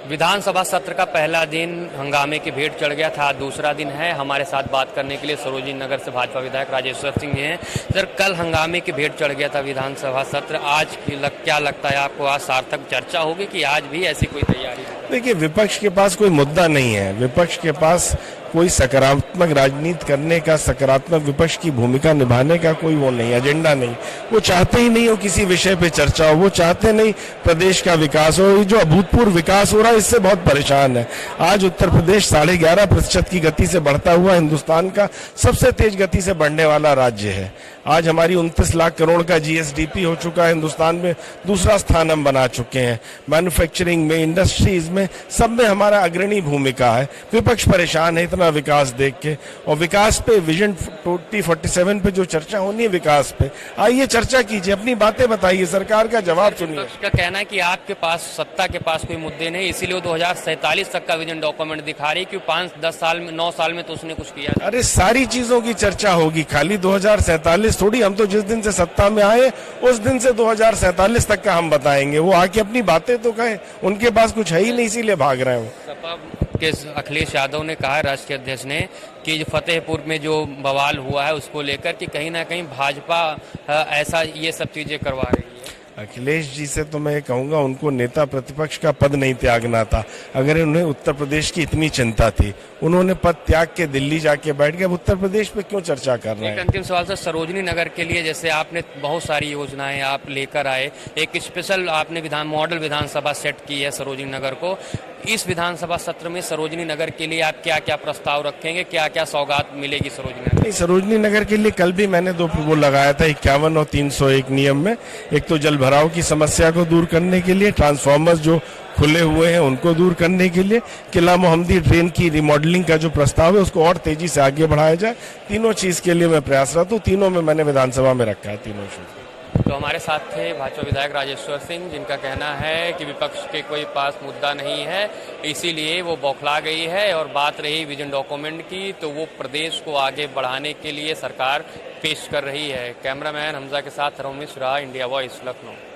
विधानसभा सत्र का पहला दिन हंगामे की भेंट चढ़ गया था। दूसरा दिन है। हमारे साथ बात करने के लिए सरोजिनी नगर से भाजपा विधायक राजेश्वर सिंह हैं। सर, कल हंगामे की भेंट चढ़ गया था विधानसभा सत्र। आज क्या लगता है आपको, आज सार्थक चर्चा होगी कि आज भी ऐसी कोई तैयारी? देखिए, विपक्ष के पास कोई मुद्दा नहीं है। विपक्ष के पास कोई सकारात्मक राजनीति करने का, सकारात्मक विपक्ष की भूमिका निभाने का कोई वो नहीं, एजेंडा नहीं। वो चाहते ही नहीं हो किसी विषय पे चर्चा हो, वो चाहते नहीं प्रदेश का विकास हो। ये जो अभूतपूर्व विकास हो रहा है, इससे बहुत परेशान है। आज उत्तर प्रदेश 11.5% की गति से बढ़ता हुआ हिंदुस्तान का सबसे तेज गति से बढ़ने वाला राज्य है। आज हमारी 29 लाख करोड़ का जीएसडीपी हो चुका है। हिंदुस्तान में दूसरा स्थान हम बना चुके हैं। मैन्युफैक्चरिंग में, इंडस्ट्रीज में, सब में हमारा अग्रणी भूमिका है। विपक्ष परेशान है इतना विकास देख के। और विकास पे, विजन 2047 पे जो चर्चा होनी है विकास पे, आइए चर्चा कीजिए, अपनी बातें बताइए, सरकार का जवाब सुनिए। विपक्ष का कहना है कि आपके पास, सत्ता के पास कोई मुद्दे नहीं, इसीलिए वो 2047 तक का विजन डॉक्यूमेंट दिखा रही कि 5-10 साल में, 9 साल में तो उसने कुछ किया। अरे सारी चीजों की चर्चा होगी, खाली 2047 थोड़ी। हम तो जिस दिन से सत्ता में आए उस दिन से 2047 तक का हम बताएंगे। वो आके अपनी बातें तो कहें, उनके पास कुछ है ही नहीं, इसीलिए भाग रहे हो। सपा के अखिलेश यादव ने कहा, राष्ट्रीय अध्यक्ष ने, कि जो फतेहपुर में जो बवाल हुआ है उसको लेकर कि कहीं ना कहीं भाजपा ऐसा ये सब चीजें करवा रही है। अखिलेश जी से तो मैं कहूंगा, उनको नेता प्रतिपक्ष का पद नहीं त्यागना था। अगर उन्हें उत्तर प्रदेश की इतनी चिंता थी, उन्होंने पद त्याग के दिल्ली जाके बैठ गए। उत्तर प्रदेश पे क्यों चर्चा कर रहे हैं? एक अंतिम सवाल सर, सरोजिनी नगर के लिए जैसे आपने बहुत सारी योजनाएं आप लेकर आए, एक स्पेशल आपने मॉडल विधानसभा सेट की है सरोजिनी नगर को। इस विधानसभा सत्र में सरोजिनी नगर के लिए आप क्या क्या प्रस्ताव रखेंगे, क्या क्या सौगात मिलेगी सरोजिनी नगर? सरोजिनी नगर के लिए कल भी मैंने 2 वो लगाया था 51 और 301 नियम में। एक तो जल भराव की समस्या को दूर करने के लिए, ट्रांसफार्मर्स जो खुले हुए हैं उनको दूर करने के लिए, किला मोहम्मदी ड्रेन की रिमॉडलिंग का जो प्रस्ताव है उसको और तेजी से आगे बढ़ाया जाए। तीनों चीज के लिए मैं प्रयासरत हूँ। तीनों में मैंने विधानसभा में रखा है, तीनों चीज। तो हमारे साथ थे भाजपा विधायक राजेश्वर सिंह, जिनका कहना है कि विपक्ष के कोई पास मुद्दा नहीं है, इसीलिए वो बौखला गई है। और बात रही विजन डॉक्यूमेंट की, तो वो प्रदेश को आगे बढ़ाने के लिए सरकार पेश कर रही है। कैमरामैन हमजा के साथ रमेश राय, इंडिया वॉइस, लखनऊ।